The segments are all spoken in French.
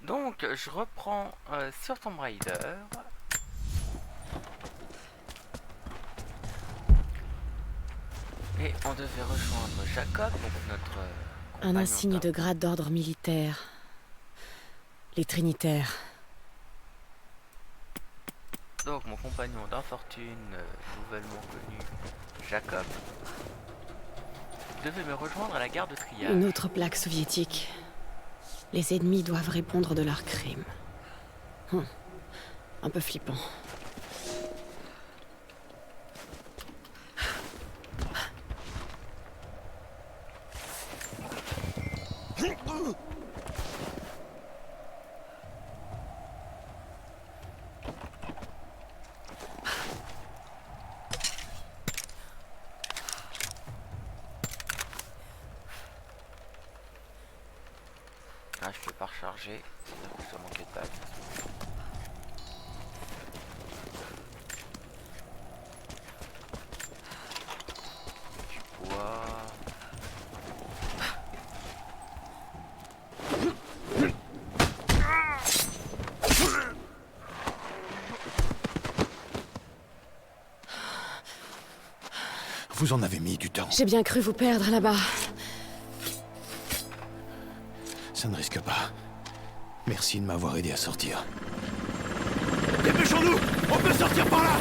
Donc, je reprends sur Tomb Raider. Et on devait rejoindre Jacob, donc notre Un compagnon insigne de grade d'ordre militaire. Les Trinitaires. Donc, mon compagnon d'infortune, nouvellement connu, Jacob, devait me rejoindre à la gare de triage. Une autre plaque soviétique. Les ennemis doivent répondre de leurs crimes. Un peu flippant. Ah, je peux pas recharger, c'est-à-dire que je dois manquer de balles. Du bois. Vous en avez mis du temps. J'ai bien cru vous perdre là-bas. Ça ne risque pas. Merci de m'avoir aidé à sortir. Dépêchons-nous! On peut sortir par là!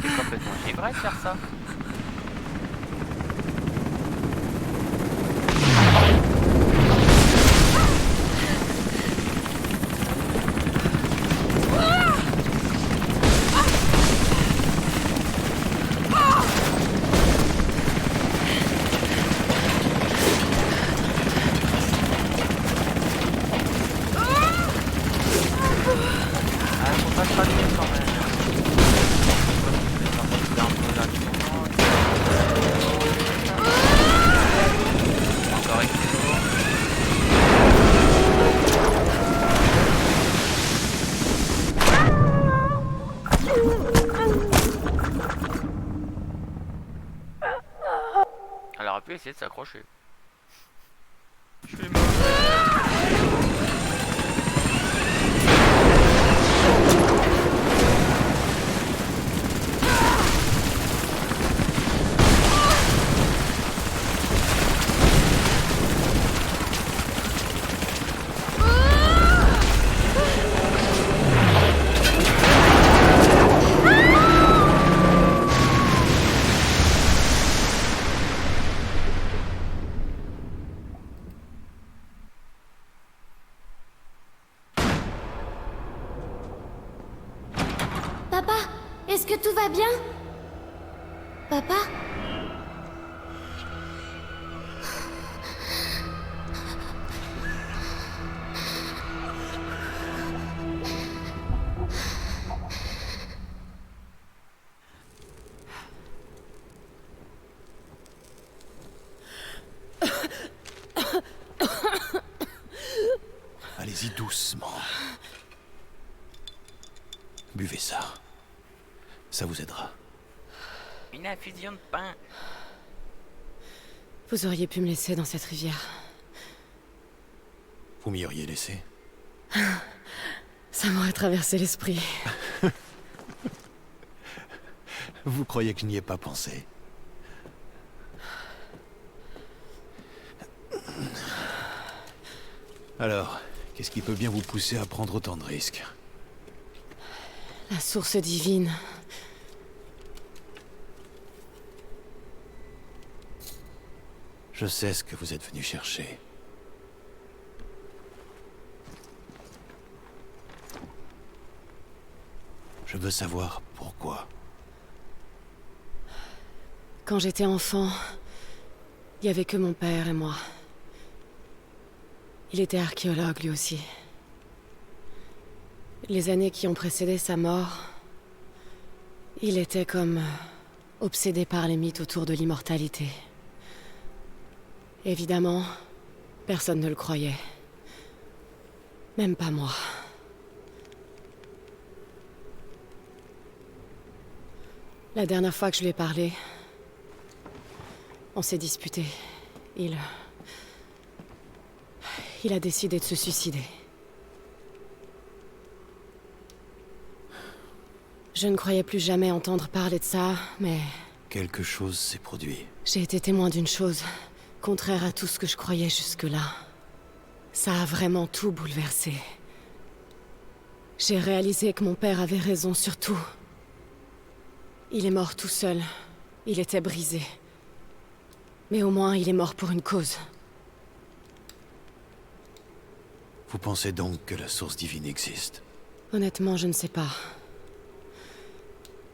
C'est complètement givré de faire ça. Ah, faut pas se rater quand même. Encore avec les lourds. Elle aurait pu essayer de s'accrocher. Je suis mort. Papa, est-ce que tout va bien? Papa? Buvez ça. Ça vous aidera. Une infusion de pain. Vous auriez pu me laisser dans cette rivière. Vous m'y auriez laissé. Ça m'aurait traversé l'esprit. Vous croyez que je n'y ai pas pensé? Alors, qu'est-ce qui peut bien vous pousser à prendre autant de risques? La source divine. Je sais ce que vous êtes venu chercher. Je veux savoir pourquoi. Quand j'étais enfant, il y avait que mon père et moi. Il était archéologue lui aussi. Les années qui ont précédé sa mort, il était comme obsédé par les mythes autour de l'immortalité. Évidemment, personne ne le croyait. Même pas moi. La dernière fois que je lui ai parlé, on s'est disputé. Il a décidé de se suicider. Je ne croyais plus jamais entendre parler de ça, mais Quelque chose s'est produit. j'ai été témoin d'une chose, contraire à tout ce que je croyais jusque-là. Ça a vraiment tout bouleversé. J'ai réalisé que mon père avait raison sur tout. Il est mort tout seul. Il était brisé. Mais au moins, il est mort pour une cause. Vous pensez donc que la source divine existe? Honnêtement, je ne sais pas.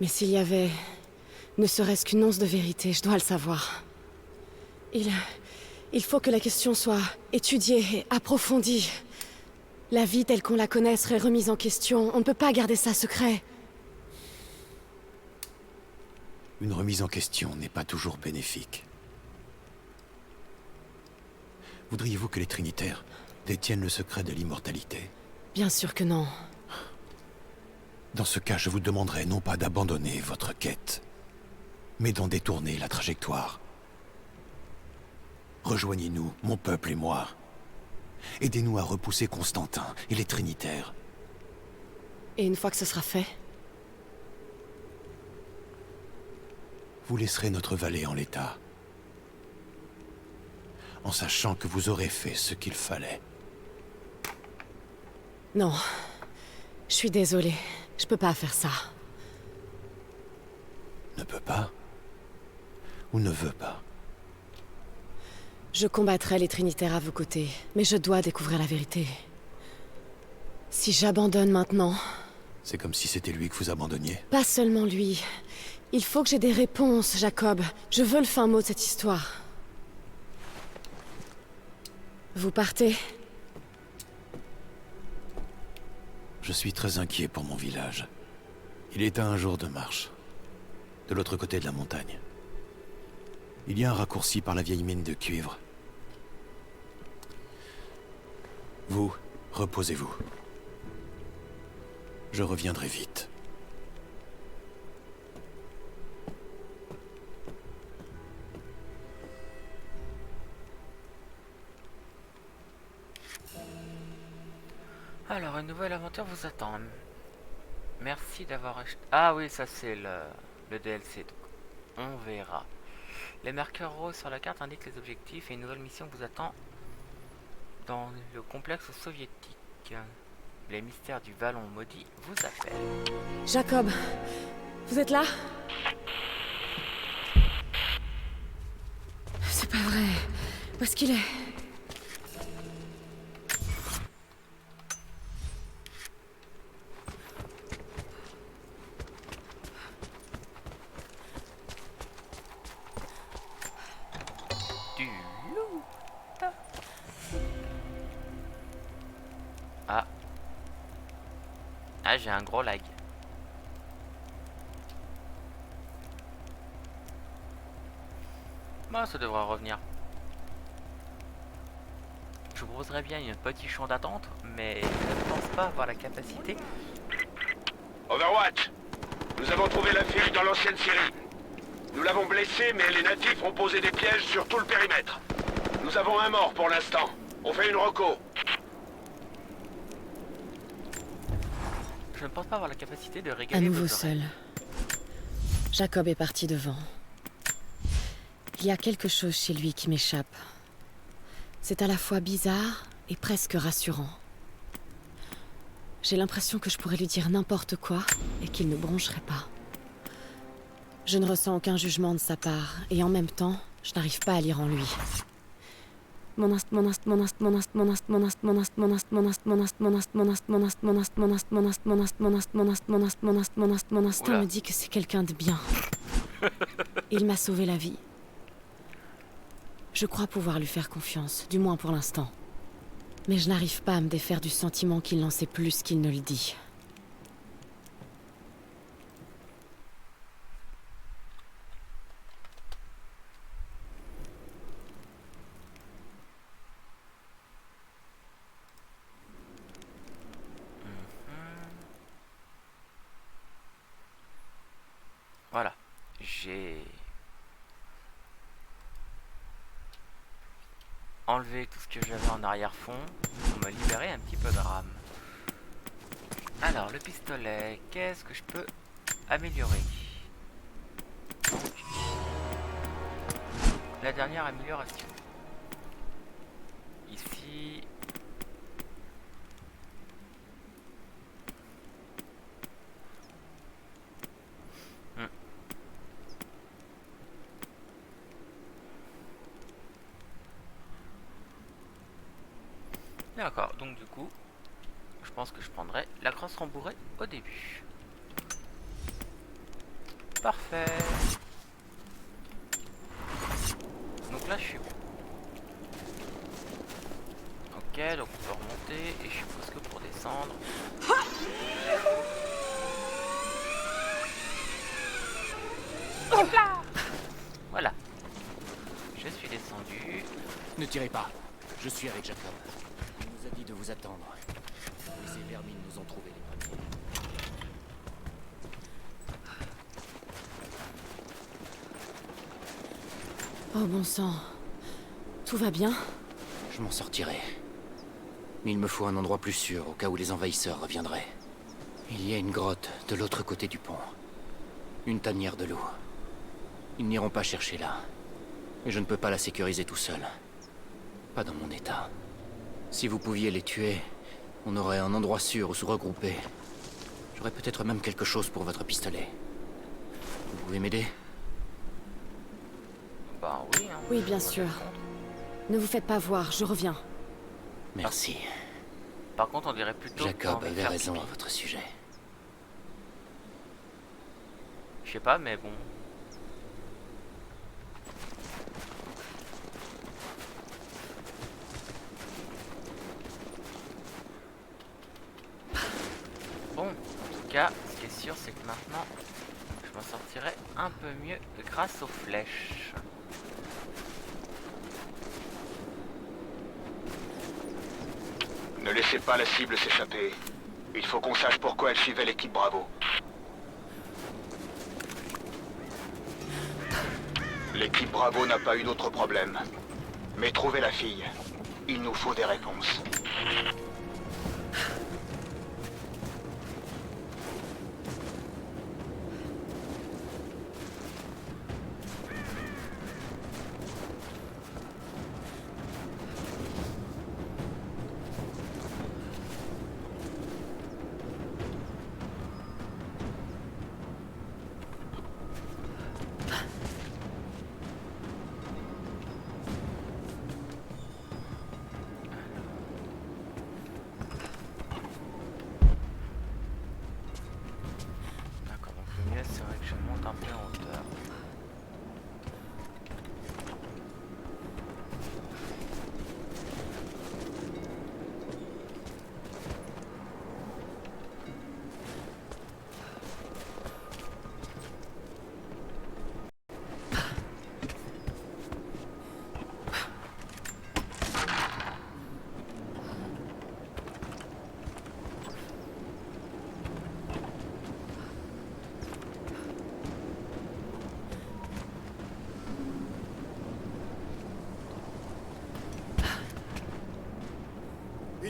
Mais s'il y avait ne serait-ce qu'une once de vérité, je dois le savoir. Il faut que la question soit étudiée et approfondie. La vie telle qu'on la connaît serait remise en question. On ne peut pas garder ça secret. Une remise en question n'est pas toujours bénéfique. Voudriez-vous que les Trinitaires détiennent le secret de l'immortalité? Bien sûr que non. Dans ce cas, je vous demanderai non pas d'abandonner votre quête, mais d'en détourner la trajectoire. Rejoignez-nous, mon peuple et moi. Aidez-nous à repousser Constantin et les Trinitaires. Et une fois que ce sera fait, Vous laisserez notre vallée en l'état, en sachant que vous aurez fait ce qu'il fallait. non. Je suis désolée. Je peux pas faire ça. Ne peut pas? Ou ne veut pas? Je combattrai les Trinitaires à vos côtés, mais je dois découvrir la vérité. Si j'abandonne maintenant, C'est comme si c'était lui que vous abandonniez. pas seulement lui. Il faut que j'ai des réponses, Jacob. Je veux le fin mot de cette histoire. Vous partez? Je suis très inquiet pour mon village. Il est à un jour de marche, de l'autre côté de la montagne. Il y a un raccourci par la vieille mine de cuivre. Vous, reposez-vous. Je reviendrai vite. Alors, une nouvelle aventure vous attend. Merci d'avoir acheté... Ah oui, ça c'est le DLC, donc on verra. Les marqueurs roses sur la carte indiquent les objectifs et une nouvelle mission vous attend dans le complexe soviétique. Les mystères du Vallon maudit vous appellent. Jacob, vous êtes là? C'est pas vrai. Où est-ce qu'il est? Du loup. Ah. Ah, j'ai un gros lag. Bon, ça devrait revenir. Je vous proposerais bien un petit champ d'attente, mais je ne pense pas avoir la capacité Overwatch, nous avons trouvé la fille dans l'ancienne Syrie. Nous l'avons blessée, mais les natifs ont posé des pièges sur tout le périmètre. Nous avons un mort pour l'instant. On fait une reco. Je ne pense pas avoir la capacité de À régaler nouveau vos oreilles. seul. Jacob est parti devant. Il y a quelque chose chez lui qui m'échappe. C'est à la fois bizarre et presque rassurant. J'ai l'impression que je pourrais lui dire n'importe quoi et qu'il ne broncherait pas. Je ne ressens aucun jugement de sa part et en même temps, je n'arrive pas à lire en lui. Mon instinct me dit que c'est quelqu'un de bien. Il m'a sauvé la vie. Je crois pouvoir lui faire confiance, du moins pour l'instant. Mais je n'arrive pas à me défaire du sentiment qu'il n'en sait plus qu'il ne le dit. Voilà, j'ai enlevé tout ce que j'avais en arrière-fond pour me libérer un petit peu de RAM. Alors, le pistolet, qu'est-ce que je peux améliorer? Donc, la dernière amélioration. Ici... D'accord, donc du coup, je pense que je prendrai la crosse rembourrée au début. Parfait. Donc là, je suis bon. Ok, donc on peut remonter et je suppose que pour descendre... Voilà. Je suis descendu. Ne tirez pas. Je suis avec Jacob. Il nous a dit de vous attendre. Et ces vermines nous ont trouvé les premiers. Oh bon sang. Tout va bien? Je m'en sortirai. Mais il me faut un endroit plus sûr au cas où les envahisseurs reviendraient. Il y a une grotte de l'autre côté du pont. Une tanière de l'eau. Ils n'iront pas chercher là. Et je ne peux pas la sécuriser tout seul. Pas dans mon état. Si vous pouviez les tuer, on aurait un endroit sûr où se regrouper. J'aurais peut-être même quelque chose pour votre pistolet. Vous pouvez m'aider? Bah oui, hein, Oui, bien je vais sûr. répondre. Ne vous faites pas voir, je reviens. Merci. Par contre, on dirait plutôt Jacob qu'on va avait faire raison pipi. à votre sujet. Je sais pas, mais bon. Bon, en tout cas, ce qui est sûr, c'est que maintenant, je m'en sortirai un peu mieux grâce aux flèches. Ne laissez pas la cible s'échapper. Il faut qu'on sache pourquoi elle suivait l'équipe Bravo. L'équipe Bravo n'a pas eu d'autre problème. Mais trouvez la fille. Il nous faut des réponses.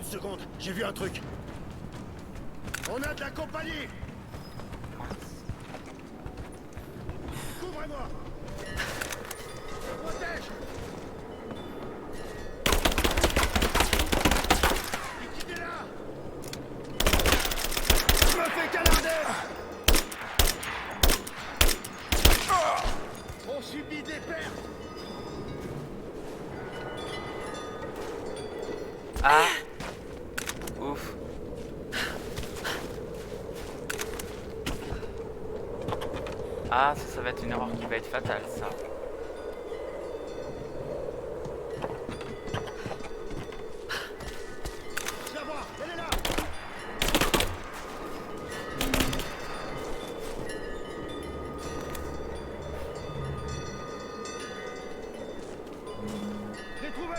Une seconde, j'ai vu un truc. On a de la compagnie. Couvrez-moi. Protège. Quittez là. Je me fais canarder. On subit des pertes. Ah. Ouf. Ah, ça va être une erreur qui va être fatale, ça. Je la vois, elle est là. Je l'ai trouvé.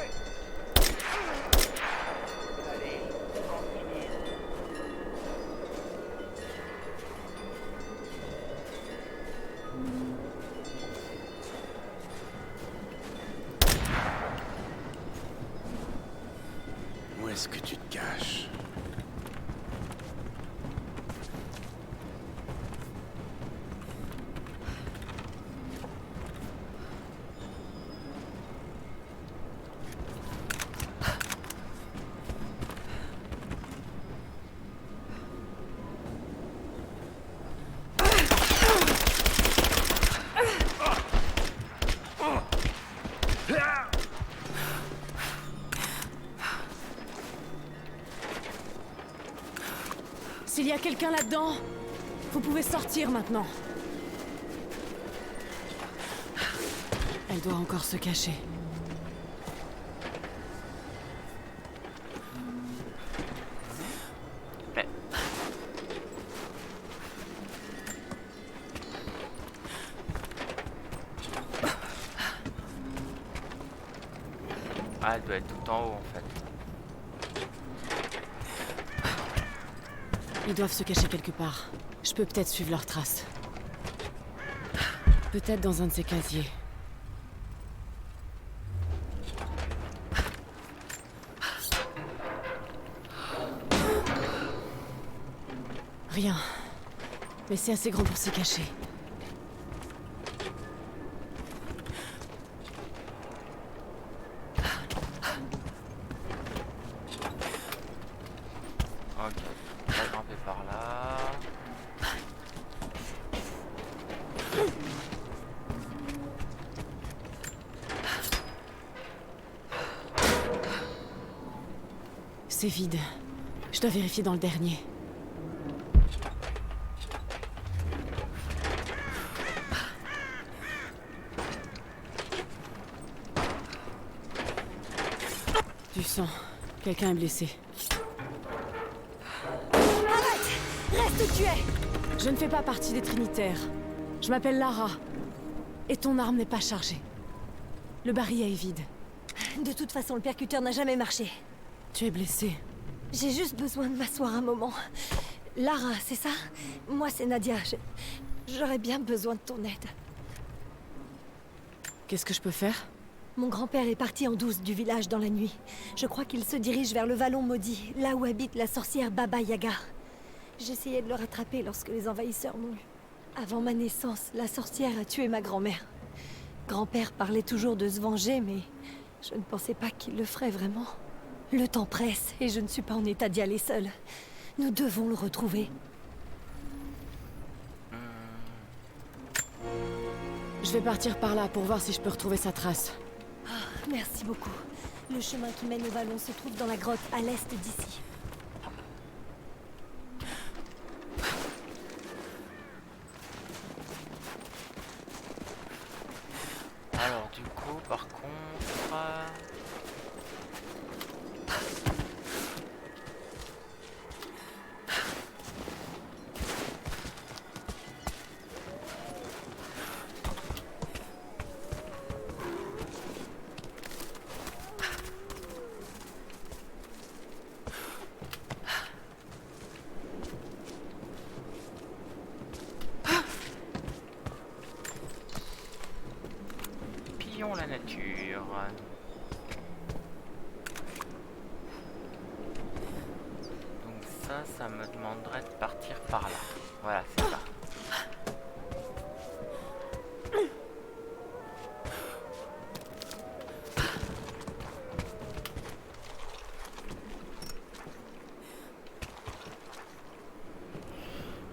Où est-ce que tu te caches? S'il y a quelqu'un là-dedans, vous pouvez sortir maintenant. Elle doit encore se cacher. Mais... Ah, elle doit être tout en haut en fait. Ils doivent se cacher quelque part. Je peux peut-être suivre leurs traces. Peut-être dans un de ces casiers. Rien. Mais c'est assez grand pour s'y cacher. Ok, on va grimper par là. C'est vide. Je dois vérifier dans le dernier. Du sang. Quelqu'un est blessé. Reste où tu es! Je ne fais pas partie des Trinitaires. Je m'appelle Lara. Et ton arme n'est pas chargée. Le barillet est vide. De toute façon, le percuteur n'a jamais marché. Tu es blessée. J'ai juste besoin de m'asseoir un moment. Lara, c'est ça? Moi, c'est Nadia. J'aurais bien besoin de ton aide. Qu'est-ce que je peux faire? Mon grand-père est parti en douce du village dans la nuit. Je crois qu'il se dirige vers le vallon maudit, là où habite la sorcière Baba Yaga. J'essayais de le rattraper lorsque les envahisseurs m'ont eu. Avant ma naissance, la sorcière a tué ma grand-mère. Grand-père parlait toujours de se venger, mais je ne pensais pas qu'il le ferait vraiment. Le temps presse et je ne suis pas en état d'y aller seule. Nous devons le retrouver. Je vais partir par là pour voir si je peux retrouver sa trace. Merci beaucoup. Le chemin qui mène au vallon se trouve dans la grotte à l'est d'ici. Alors du coup, par contre... Pillons la nature. ça me demanderait de partir par là. Voilà, c'est ça.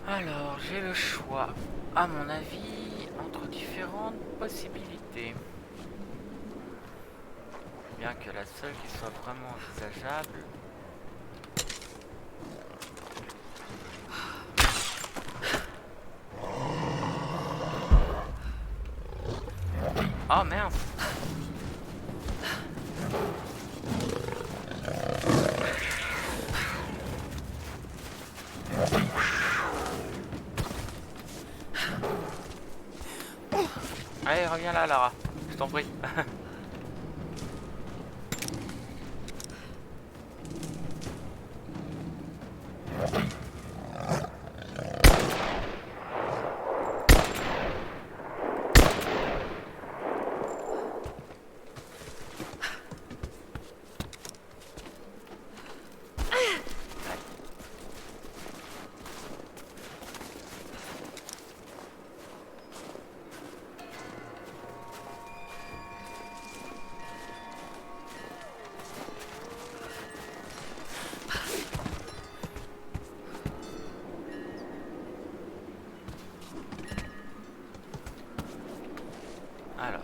Alors, j'ai le choix, à mon avis, entre différentes possibilités. Bien que la seule qui soit vraiment envisageable... Oh merde! Allez, reviens là, Lara. Je t'en prie. Alors.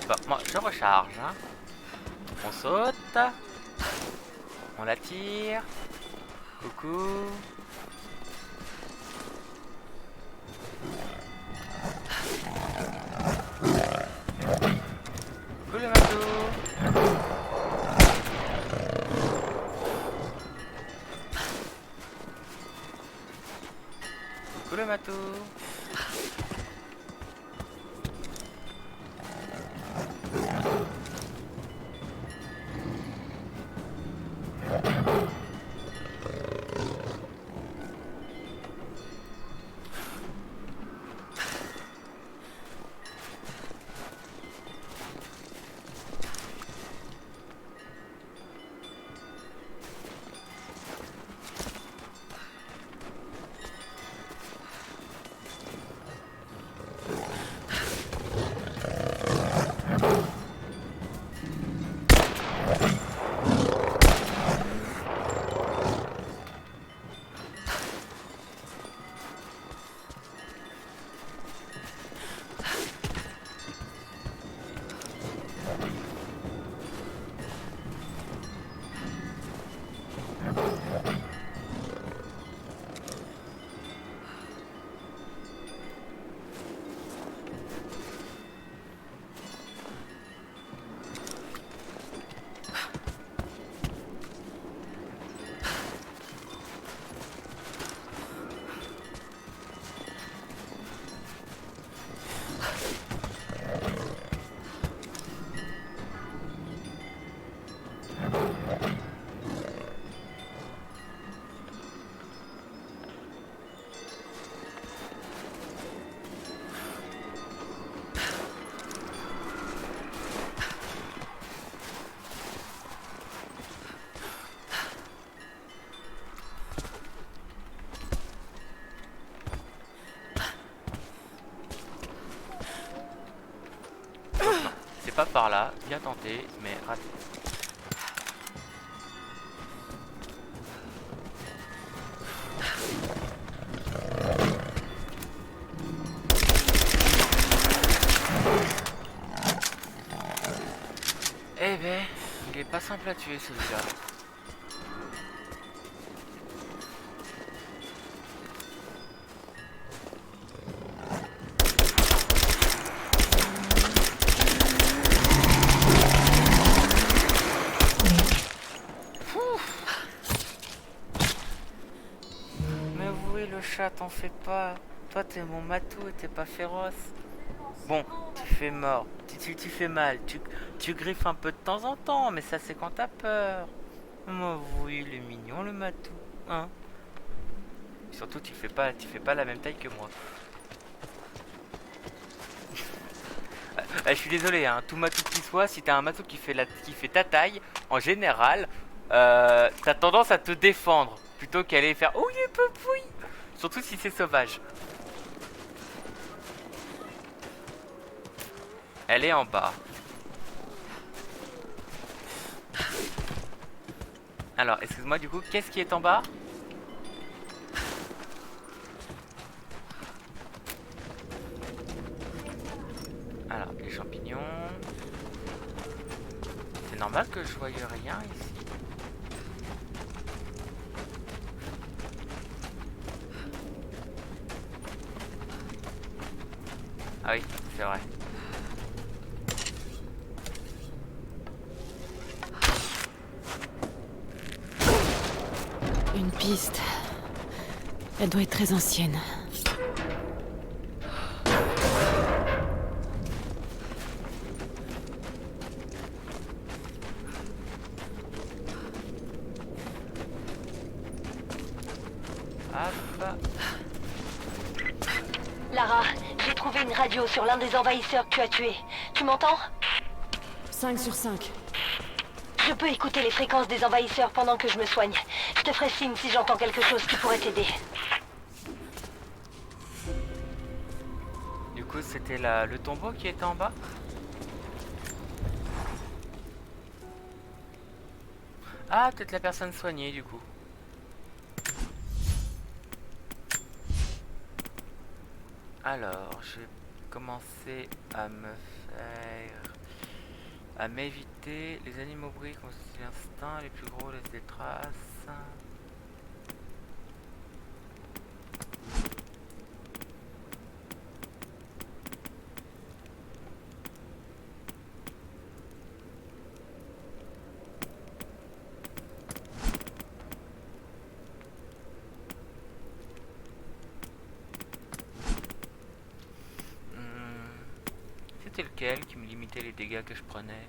Bah, moi, je recharge, hein. On saute. On la tire. Coucou. Coucou le matou. Coucou le matou. Pas par là, bien tenté, mais raté. Eh ben, il est pas simple à tuer celui-là. T'en fais pas. Toi, t'es mon matou et t'es pas féroce. Bon, tu fais mort. Tu fais mal. Tu griffes un peu de temps en temps, mais ça, c'est quand t'as peur. Oh, oui, il est mignon, le matou. Hein? Surtout, tu fais pas la même taille que moi. Je suis désolé, hein, tout matou qui soit, si t'as un matou qui fait ta taille, en général, t'as tendance à te défendre plutôt qu'aller faire ouille poupouille. Surtout si c'est sauvage. Elle est en bas. Alors, excuse-moi, du coup, qu'est-ce qui est en bas? Alors, les champignons. C'est normal que je voie rien ici. Ah oui, c'est vrai. Une piste. Elle doit être très ancienne. Lara, j'ai trouvé une radio sur l'un des envahisseurs que tu as tué. Tu m'entends? 5 sur 5. Je peux écouter les fréquences des envahisseurs pendant que je me soigne. Je te ferai signe si j'entends quelque chose qui pourrait t'aider. Du coup, c'était le tombeau qui était en bas? Ah, peut-être la personne soignée, du coup. Alors, je vais commencer à m'éviter. Les animaux brillent constituent l'instinct, les plus gros laissent des traces. C'était lequel qui me limitait les dégâts que je prenais?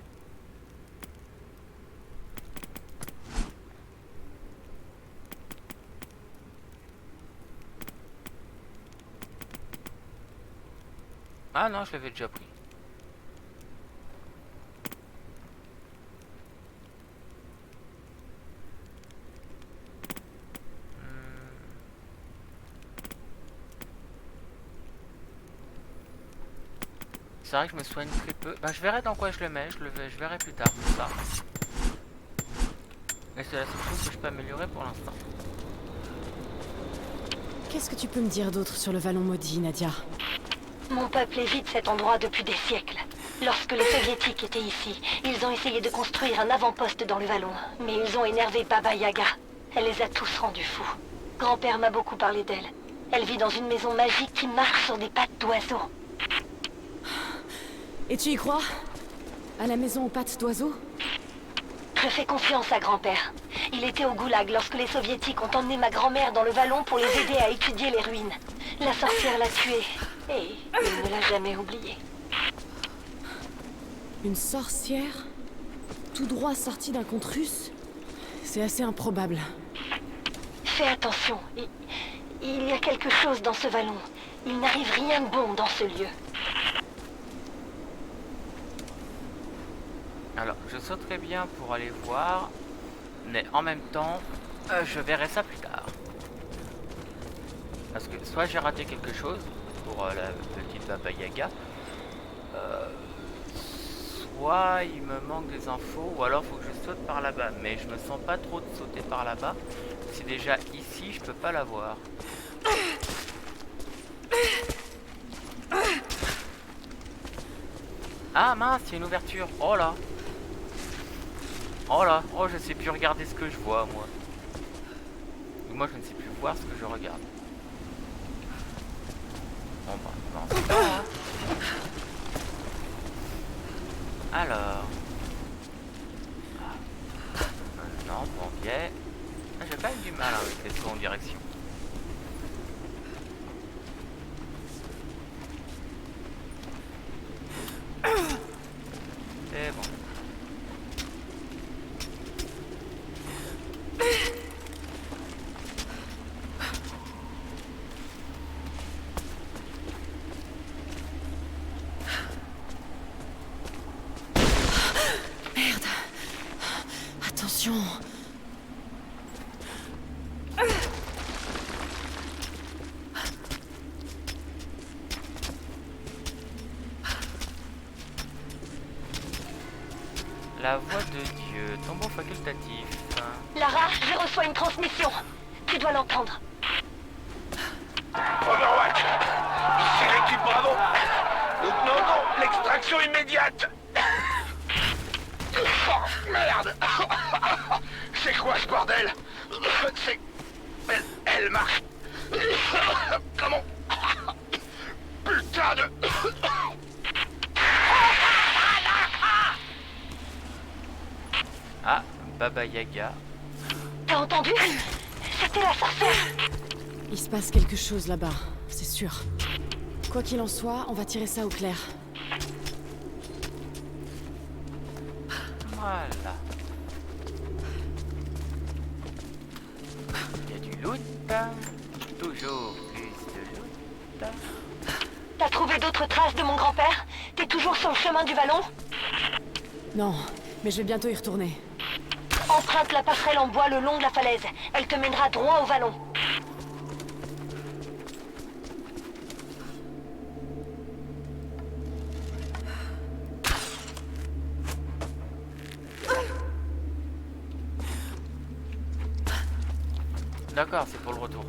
Ah non, je l'avais déjà pris. C'est vrai que je me soigne très peu. Ben, je verrai dans quoi je le mets, je verrai plus tard tout ça. Mais c'est la seule chose que je peux améliorer pour l'instant. Qu'est-ce que tu peux me dire d'autre sur le Vallon maudit, Nadia? Mon peuple évite cet endroit depuis des siècles. Lorsque les soviétiques étaient ici, ils ont essayé de construire un avant-poste dans le vallon. Mais ils ont énervé Baba Yaga. Elle les a tous rendus fous. Grand-père m'a beaucoup parlé d'elle. Elle vit dans une maison magique qui marche sur des pattes d'oiseau. Et tu y crois? À la maison aux pattes d'oiseau? Je fais confiance à grand-père. Il était au goulag lorsque les soviétiques ont emmené ma grand-mère dans le vallon pour les aider à étudier les ruines. La sorcière l'a tuée. Et il ne l'a jamais oublié. Une sorcière? Tout droit sortie d'un conte russe? C'est assez improbable. Fais attention. Il y a quelque chose dans ce vallon. Il n'arrive rien de bon dans ce lieu. Alors, je sauterai bien pour aller voir, mais en même temps, je verrai ça plus tard. Parce que soit j'ai raté quelque chose pour la petite Baba Yaga, soit il me manque des infos, ou alors faut que je saute par là-bas. Mais je me sens pas trop de sauter par là-bas. Si déjà ici, je peux pas la voir. Ah mince, il y a une ouverture. Oh là. Oh là, oh je sais plus regarder ce que je vois moi. Moi je ne sais plus voir ce que je regarde. Bon bah non c'est pas là. Alors. Non, bon biais. Ah, j'ai pas eu du mal avec les sauts en direction. Attention. La voix de Dieu, tombeau facultatif. Lara, je reçois une transmission. Tu dois l'entendre. Overwatch, ici l'équipe Bravo. Nous demandons l'extraction immédiate. Oh, merde. C'est quoi ce bordel? C'est... Elle marche. Comment? Putain de... Ah, Baba Yaga. T'as entendu? C'était la sorcière. Il se passe quelque chose là-bas, c'est sûr. Quoi qu'il en soit, on va tirer ça au clair. Voilà. Il y a du loot. Toujours plus de loot. T'as trouvé d'autres traces de mon grand-père? T'es toujours sur le chemin du vallon? Non, mais je vais bientôt y retourner. Emprunte la passerelle en bois le long de la falaise. Elle te mènera droit au vallon. D'accord, c'est pour le retour.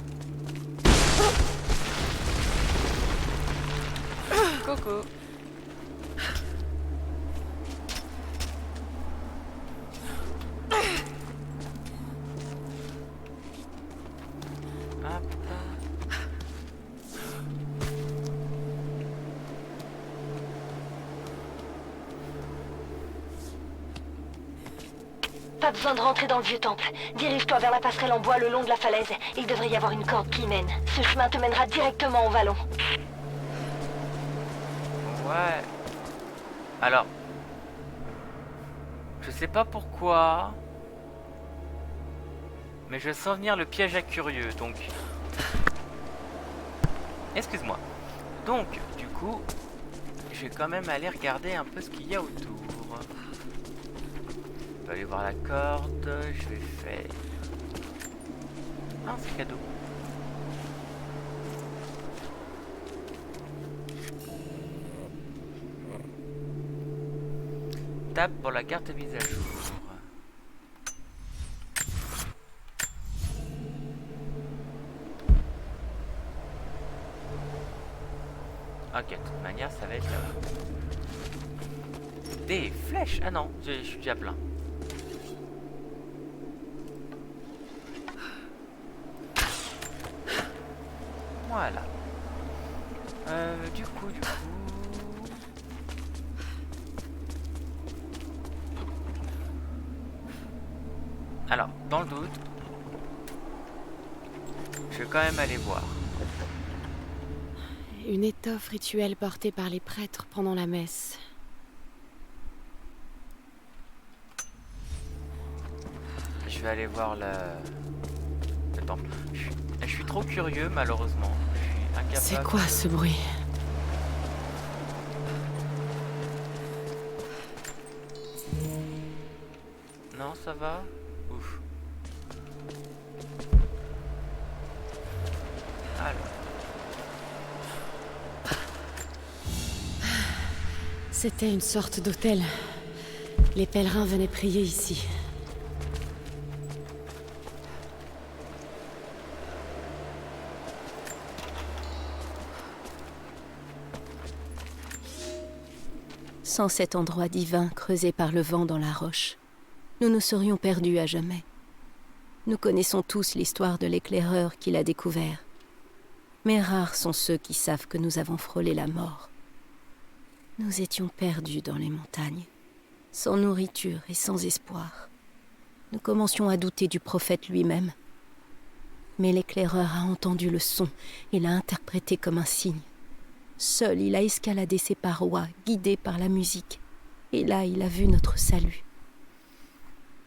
Coucou. Hop. Pas besoin de rentrer dans le vieux temple. Dirige-toi vers la passerelle en bois le long de la falaise. Il devrait y avoir une corde qui y mène. Ce chemin te mènera directement au vallon. Ouais. Alors. Je sais pas pourquoi. Mais je sens venir le piège à curieux, donc... Excuse-moi. Donc, du coup, je vais quand même aller regarder un peu ce qu'il y a autour. Je vais aller voir la corde, je vais faire... Ah, c'est cadeau. Tape pour la carte mise à jour. Ok, de toute manière, ça va être des flèches. Ah non, je suis déjà plein. Voilà. Du coup. Alors, dans le doute, je vais quand même aller voir. Une étoffe rituelle portée par les prêtres pendant la messe. Je vais aller voir le temple. Je suis trop curieux, malheureusement. Je suis incapable. C'est quoi ce bruit? Non, ça va? Ouf. Alors. C'était une sorte d'hôtel. Les pèlerins venaient prier ici. Sans cet endroit divin creusé par le vent dans la roche, nous nous serions perdus à jamais. Nous connaissons tous l'histoire de l'éclaireur qui l'a découvert. Mais rares sont ceux qui savent que nous avons frôlé la mort. Nous étions perdus dans les montagnes, sans nourriture et sans espoir. Nous commencions à douter du prophète lui-même. Mais l'éclaireur a entendu le son et l'a interprété comme un signe. Seul, il a escaladé ses parois, guidé par la musique. Et là, il a vu notre salut.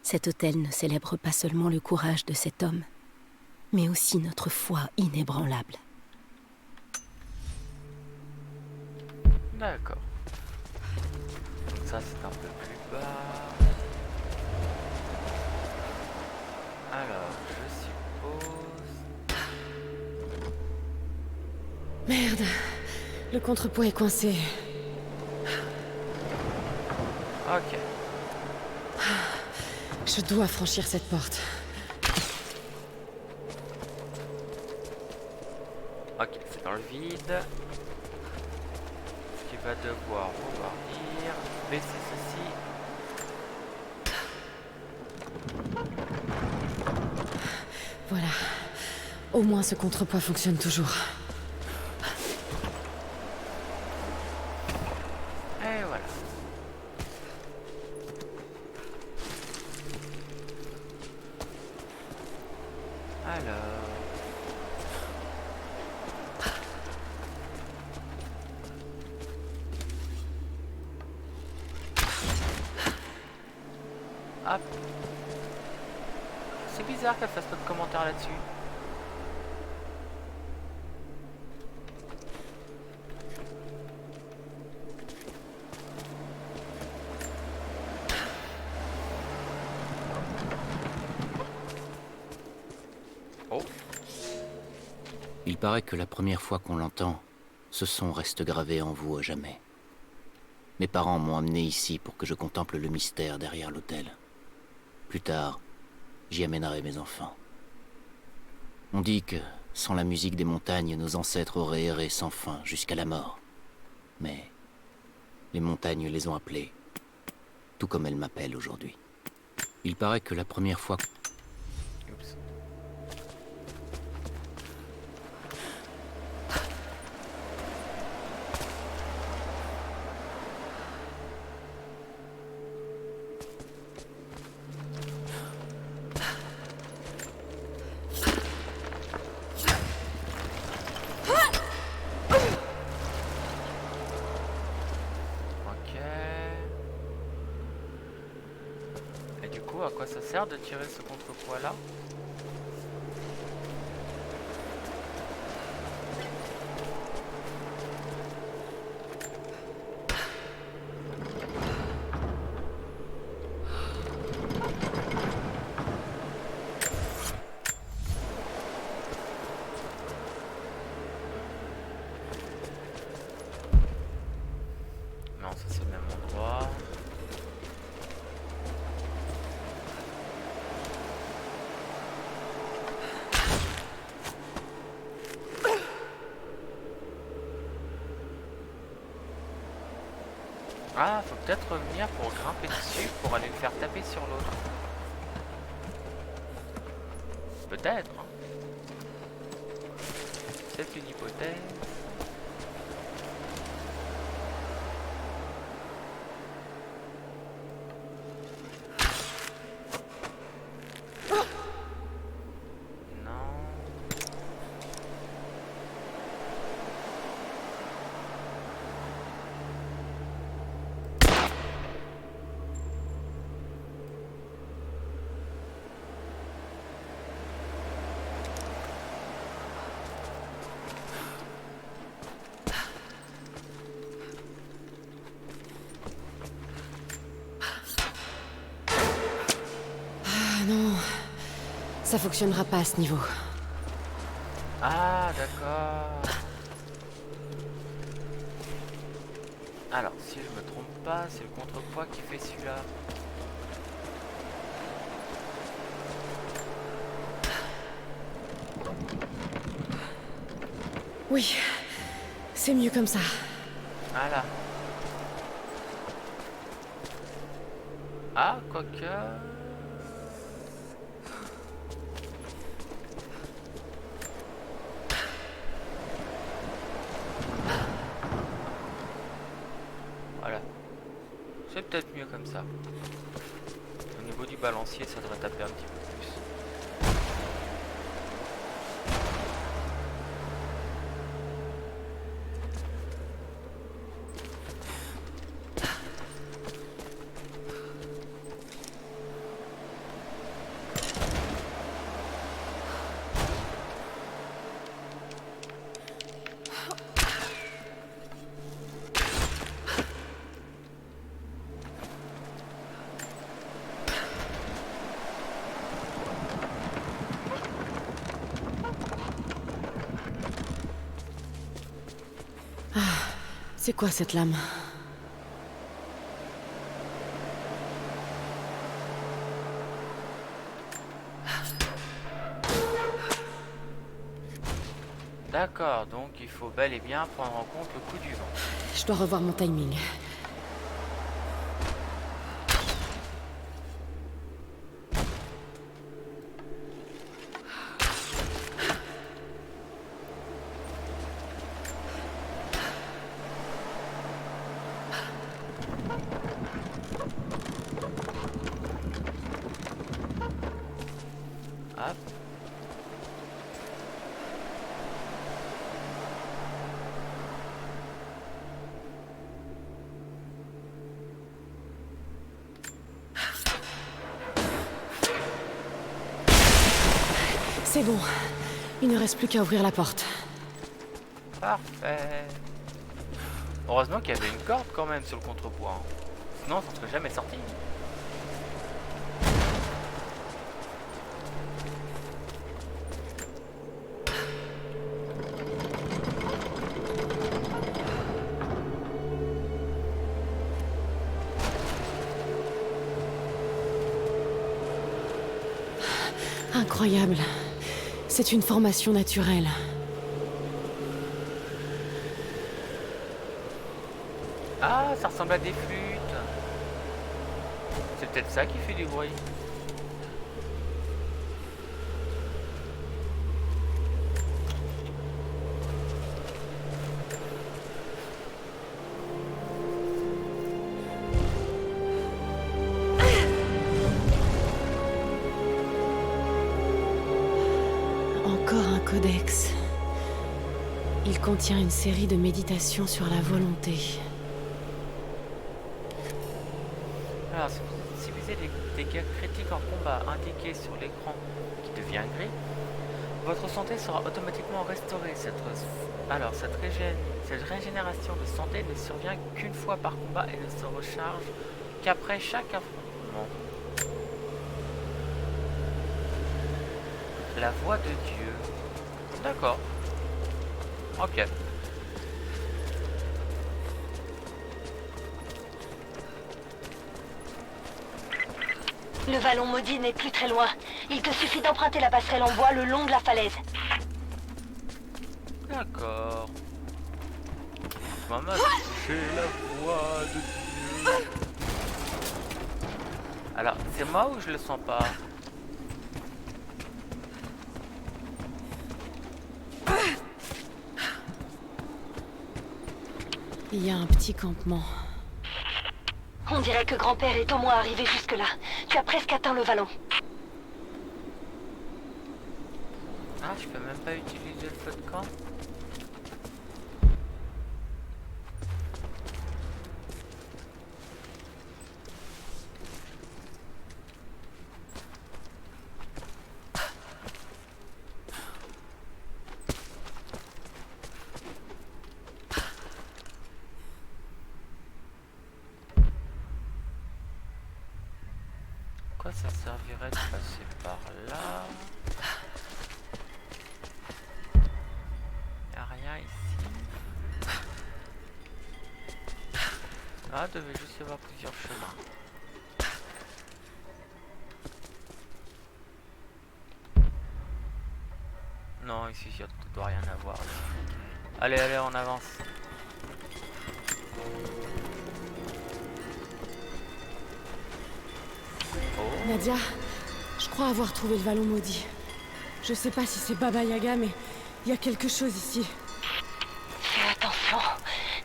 Cet autel ne célèbre pas seulement le courage de cet homme, mais aussi notre foi inébranlable. D'accord. Donc ça, c'est un peu plus bas. Merde. Le contrepoids est coincé. Ok. Je dois franchir cette porte. Ok, c'est dans le vide. Ce qui va devoir vouloir dire baisser ceci. Voilà. Au moins ce contrepoids fonctionne toujours. Et voilà. Alors... Hop. C'est bizarre qu'elle fasse pas de commentaires là-dessus. Oh. Il paraît que la première fois qu'on l'entend, ce son reste gravé en vous à jamais. Mes parents m'ont amené ici pour que je contemple le mystère derrière l'autel. Plus tard, j'y amènerai mes enfants. On dit que, sans la musique des montagnes, nos ancêtres auraient erré sans fin jusqu'à la mort. Mais les montagnes les ont appelés, tout comme elles m'appellent aujourd'hui. Il paraît que la première fois... Oups. Et du coup, à quoi ça sert de tirer ce contrepoids là? Non, ça c'est le même endroit. Ah, faut peut-être revenir pour grimper dessus pour aller le faire taper sur l'autre. Peut-être. Hein. C'est une hypothèse. Non. Ah non. Ça fonctionnera pas à ce niveau. Ah, d'accord. Alors, si je me trompe pas, c'est le contrepoids qui fait celui-là. Oui. C'est mieux comme ça. Voilà. Ah, quoique... Voilà. C'est peut-être mieux comme ça. Au niveau du balancier, ça devrait taper un petit peu plus. C'est quoi cette lame? D'accord, donc il faut bel et bien prendre en compte le coup du vent. Je dois revoir mon timing. Hop. C'est bon. Il ne reste plus qu'à ouvrir la porte. Parfait. Heureusement qu'il y avait une corde quand même sur le contrepoids. Hein. Sinon, ça ne serait jamais sorti. Incroyable. C'est une formation naturelle. Ah, ça ressemble à des flûtes. C'est peut-être ça qui fait du bruit. Encore un codex. Il contient une série de méditations sur la volonté. Alors, si vous avez des dégâts critiques en combat indiqués sur l'écran qui devient gris, votre santé sera automatiquement restaurée. Cette régénération de santé ne survient qu'une fois par combat et ne se recharge qu'après chaque affrontement. La voix de Dieu. D'accord. Ok. Le vallon maudit n'est plus très loin. Il te suffit d'emprunter la passerelle en bois le long de la falaise. D'accord. Maman, c'est la voix de Dieu. Alors, c'est moi ou je le sens pas? Il y a un petit campement. On dirait que grand-père est au moins arrivé jusque-là. Tu as presque atteint le vallon. Ah, je peux même pas utiliser le feu de camp. Quoi ça servirait de passer par là? Y'a rien ici. Ah, devait juste y avoir plusieurs chemins. Non, ici, il ne doit rien avoir. Allez, allez, on avance. Oh. Nadia, je crois avoir trouvé le vallon maudit. Je sais pas si c'est Baba Yaga, mais il y a quelque chose ici. Fais attention,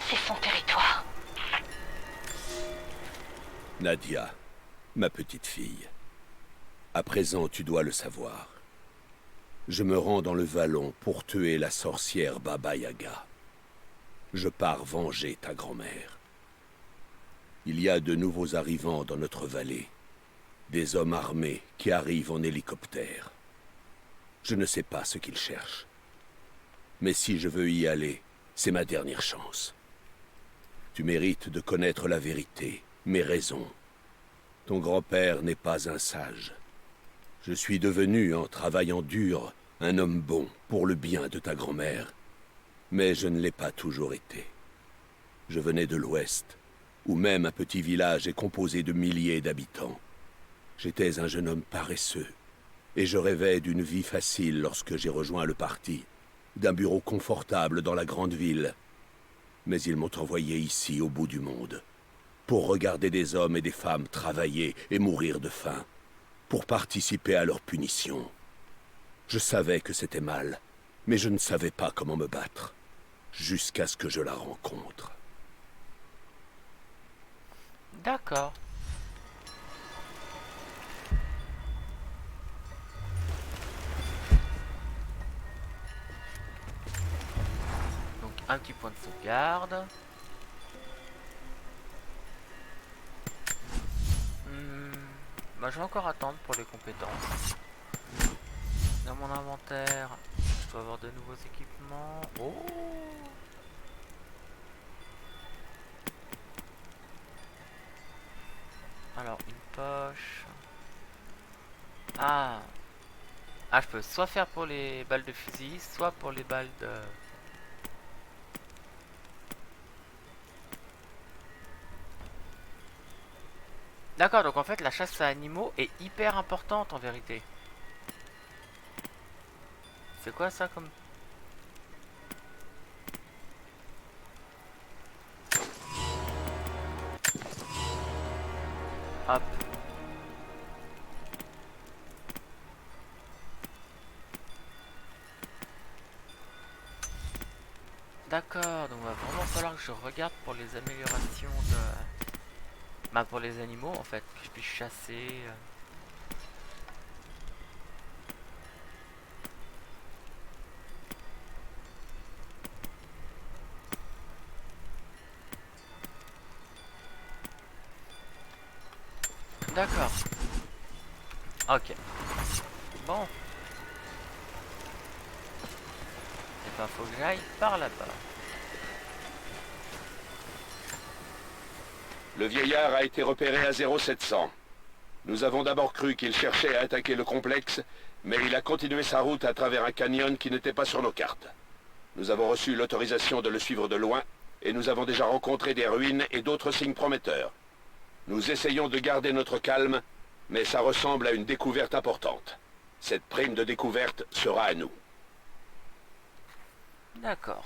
c'est son territoire. Nadia, ma petite fille. À présent, tu dois le savoir. Je me rends dans le vallon pour tuer la sorcière Baba Yaga. Je pars venger ta grand-mère. Il y a de nouveaux arrivants dans notre vallée. Des hommes armés qui arrivent en hélicoptère. Je ne sais pas ce qu'ils cherchent. Mais si je veux y aller, c'est ma dernière chance. Tu mérites de connaître la vérité, mes raisons. Ton grand-père n'est pas un sage. Je suis devenu, en travaillant dur, un homme bon pour le bien de ta grand-mère. Mais je ne l'ai pas toujours été. Je venais de l'Ouest, où même un petit village est composé de milliers d'habitants. J'étais un jeune homme paresseux, et je rêvais d'une vie facile lorsque j'ai rejoint le parti, d'un bureau confortable dans la grande ville. Mais ils m'ont envoyé ici, au bout du monde, pour regarder des hommes et des femmes travailler et mourir de faim, pour participer à leur punition. Je savais que c'était mal, mais je ne savais pas comment me battre, jusqu'à ce que je la rencontre. D'accord. Donc un petit point de sauvegarde. Bah, je vais encore attendre pour les compétences. Dans mon inventaire, je dois avoir de nouveaux équipements. Oh! Alors, une poche. Ah! Ah, je peux soit faire pour les balles de fusil, soit pour les balles de... D'accord, donc en fait la chasse à animaux est hyper importante en vérité. C'est quoi ça comme... Hop. D'accord, donc il va vraiment falloir que je regarde pour les améliorations de... Bah pour les animaux en fait, que je puisse chasser... D'accord. Ok. Bon. Et ben faut que j'aille par là-bas. Le vieillard a été repéré à 0700. Nous avons d'abord cru qu'il cherchait à attaquer le complexe, mais il a continué sa route à travers un canyon qui n'était pas sur nos cartes. Nous avons reçu l'autorisation de le suivre de loin, et nous avons déjà rencontré des ruines et d'autres signes prometteurs. Nous essayons de garder notre calme, mais ça ressemble à une découverte importante. Cette prime de découverte sera à nous. D'accord.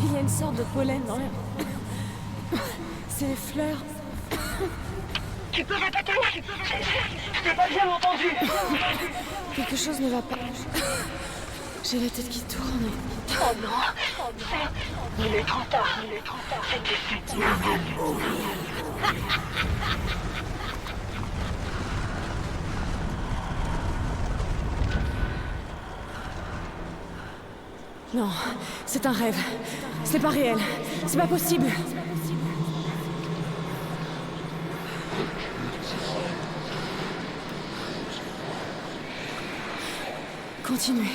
Il y a une sorte de pollen dans l'air. C'est les fleurs. Tu peux répéter? Je t'ai pas bien entendu. Quelque chose ne va pas. J'ai la tête qui tourne. Oh non. Il est trop tard. C'était tu vas mourir. Non, c'est un rêve. C'est pas réel. C'est pas possible. Continuez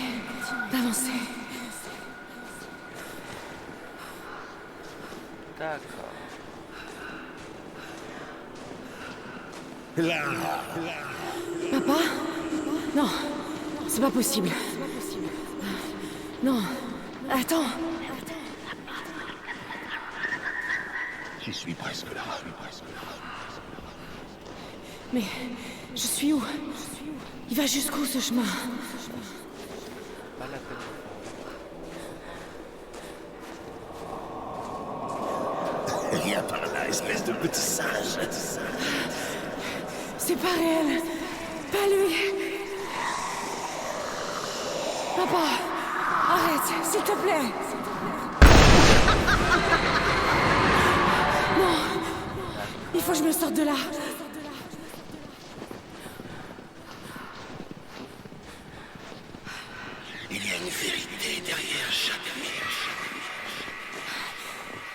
d'avancer. D'accord. Papa? Non, c'est pas possible. Non, attends. J'y suis presque là. Mais je suis où? Il va jusqu'où ce chemin? Pas la peine. Viens par là, espèce de petit singe. C'est pas réel. Pas lui. Papa, arrête, s'il te plaît. Non, il faut que je me sorte de là. Il y a une vérité derrière chaque vie.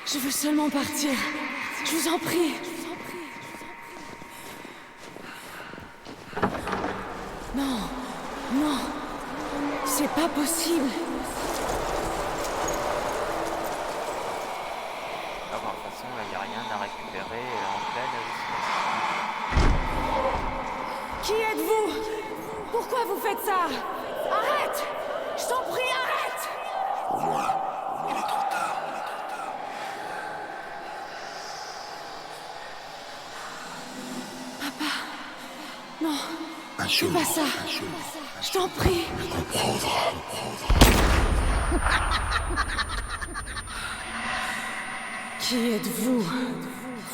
Je veux seulement partir. Je vous en prie. Non, non, c'est pas possible. Alors, de toute façon, là, il n'y a rien d'arrêté. récupéré en pleine hallucination. Qui êtes-vous? Pourquoi vous faites ça? Arrête! Je t'en prie, arrête! Au moins, il est trop tard. Non, Un fais chemin, pas ça. un chemin. Je t'en prie. Qui êtes-vous?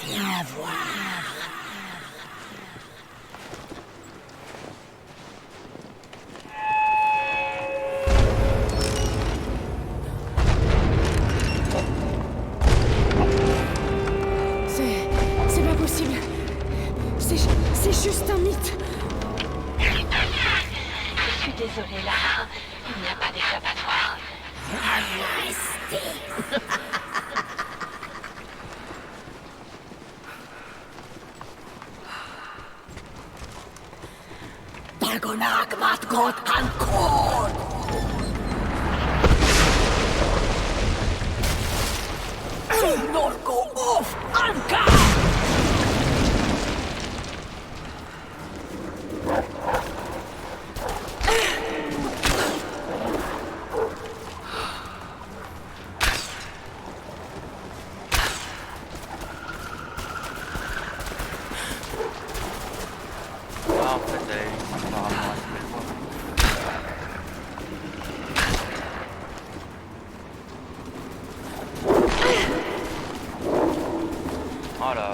Viens voir. C'est pas possible. C'est juste un mythe. Je suis désolée, Lara. Il n'y a pas d'échappatoire. Dagonak Matgot Ankor! Norko of Anka! Ah, en fait, elle a eu par rapport à ce qu'elle voit. Oh là là là.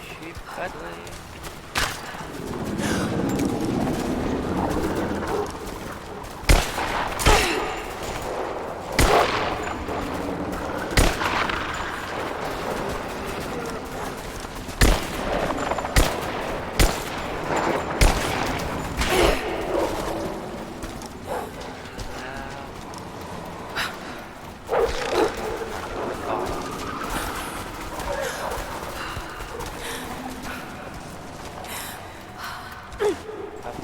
Je suis pas doué. Pas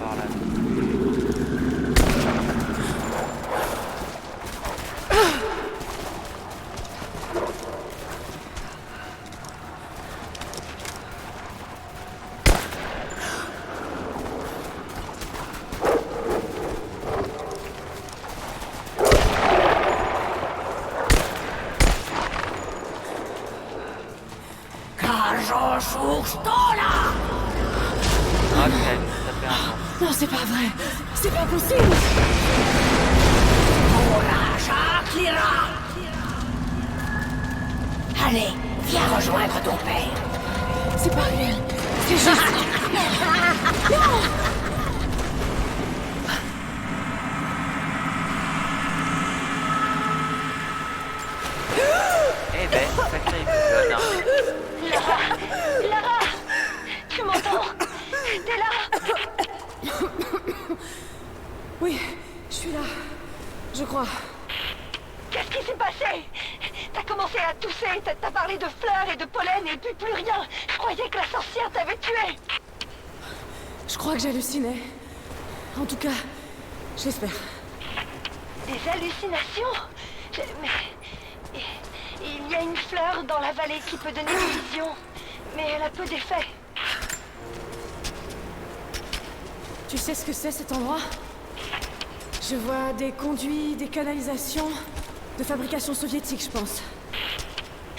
par là. Ok, ça fait un an. Non, c'est pas vrai. C'est pas possible. Allez, viens rejoindre ton père. C'est pas réel. C'est juste... Eh ben, sacré épisode, hein. Lara! Lara! Tu m'entends? T'es là? Oui, je suis là. Je crois. Qu'est-ce qui s'est passé? T'as commencé à tousser, t'as parlé de fleurs et de pollen et puis plus rien. Je croyais que la sorcière t'avait tué. Je crois que j'hallucinais. En tout cas, j'espère. Des hallucinations? Mais... Il y a une fleur dans la vallée qui peut donner des visions, mais elle a peu d'effet. Tu sais ce que c'est cet endroit? Je vois des conduits, des canalisations, de fabrication soviétique, je pense.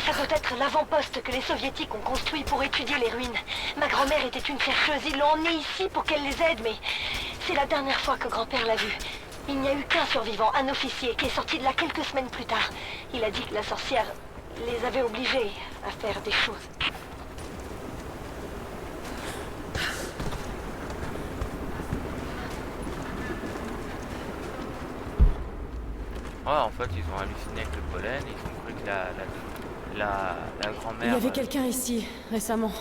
Ça doit être l'avant-poste que les soviétiques ont construit pour étudier les ruines. Ma grand-mère était une chercheuse, ils l'ont emmenée ici pour qu'elle les aide, mais c'est la dernière fois que grand-père l'a vue. Il n'y a eu qu'un survivant, un officier, qui est sorti de là quelques semaines plus tard. Il a dit que la sorcière les avait obligés à faire des choses. Ouais, en fait, ils ont halluciné avec le pollen, ils ont cru que la Il grand-mère... y avait quelqu'un ici, récemment.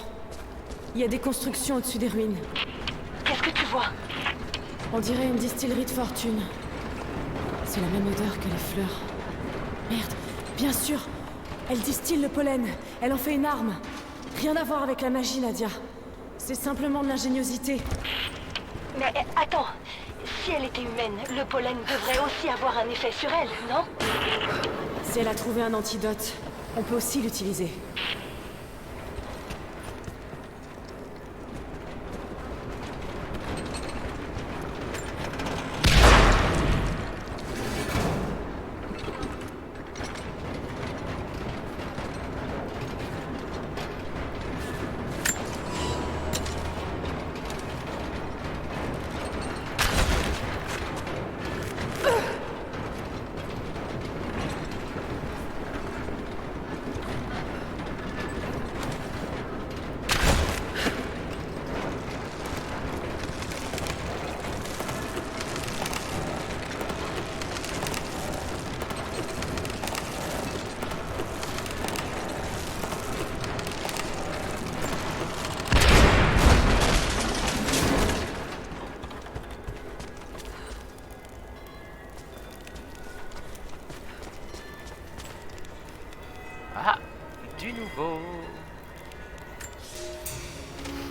Il y a des constructions au-dessus des ruines. Qu'est-ce que tu vois? On dirait une distillerie de fortune. C'est la même odeur que les fleurs. Merde, bien sûr. Elle distille le pollen. Elle en fait une arme. Rien à voir avec la magie, Nadia. C'est simplement de l'ingéniosité. Mais attends, si elle était humaine, le pollen devrait aussi avoir un effet sur elle, non? Si elle a trouvé un antidote, on peut aussi l'utiliser. Ah, du nouveau.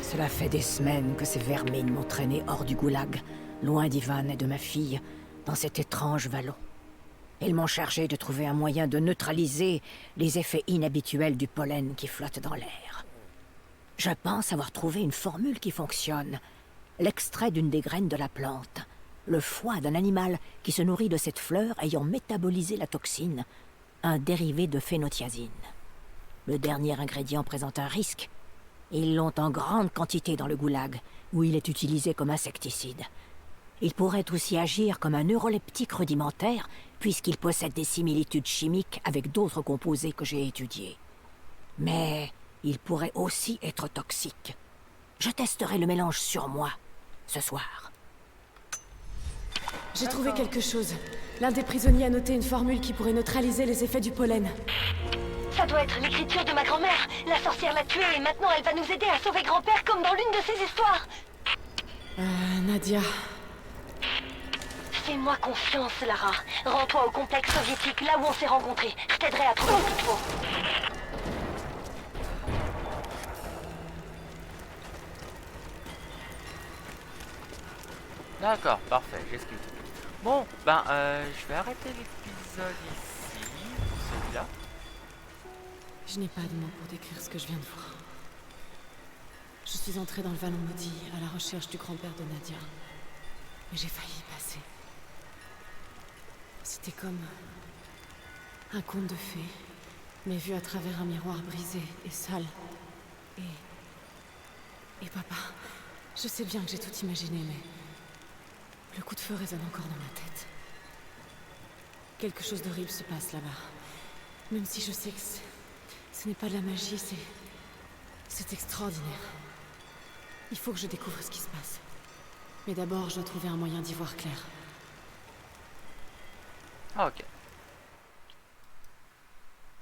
Cela fait des semaines que ces vermines m'ont traîné hors du goulag, loin d'Ivan et de ma fille, dans cet étrange vallon. Ils m'ont chargé de trouver un moyen de neutraliser les effets inhabituels du pollen qui flotte dans l'air. Je pense avoir trouvé une formule qui fonctionne. L'extrait d'une des graines de la plante. Le foie d'un animal qui se nourrit de cette fleur ayant métabolisé la toxine. Un dérivé de phénothiazine. Le dernier ingrédient présente un risque. Ils l'ont en grande quantité dans le goulag, où il est utilisé comme insecticide. Il pourrait aussi agir comme un neuroleptique rudimentaire, puisqu'il possède des similitudes chimiques avec d'autres composés que j'ai étudiés. Mais il pourrait aussi être toxique. Je testerai le mélange sur moi, ce soir. J'ai trouvé quelque chose. L'un des prisonniers a noté une formule qui pourrait neutraliser les effets du pollen. Ça doit être l'écriture de ma grand-mère. La sorcière l'a tuée et maintenant elle va nous aider à sauver grand-père comme dans l'une de ses histoires. Nadia... Fais-moi confiance, Lara. Rends-toi au complexe soviétique, là où on s'est rencontrés. Je t'aiderai à trouver ce qu'il faut. D'accord, parfait, j'excuse. Bon, ben, je vais arrêter l'épisode ici, pour celui-là. Je n'ai pas de mots pour décrire ce que je viens de voir. Je suis entrée dans le vallon maudit à la recherche du grand-père de Nadia. Mais j'ai failli y passer. C'était comme un conte de fées, mais vu à travers un miroir brisé et sale. Et papa, je sais bien que j'ai tout imaginé, mais le coup de feu résonne encore dans ma tête. Quelque chose d'horrible se passe là-bas. Même si je sais que ce n'est pas de la magie, c'est extraordinaire. Il faut que je découvre ce qui se passe. Mais d'abord, je dois trouver un moyen d'y voir clair. Ah, ok.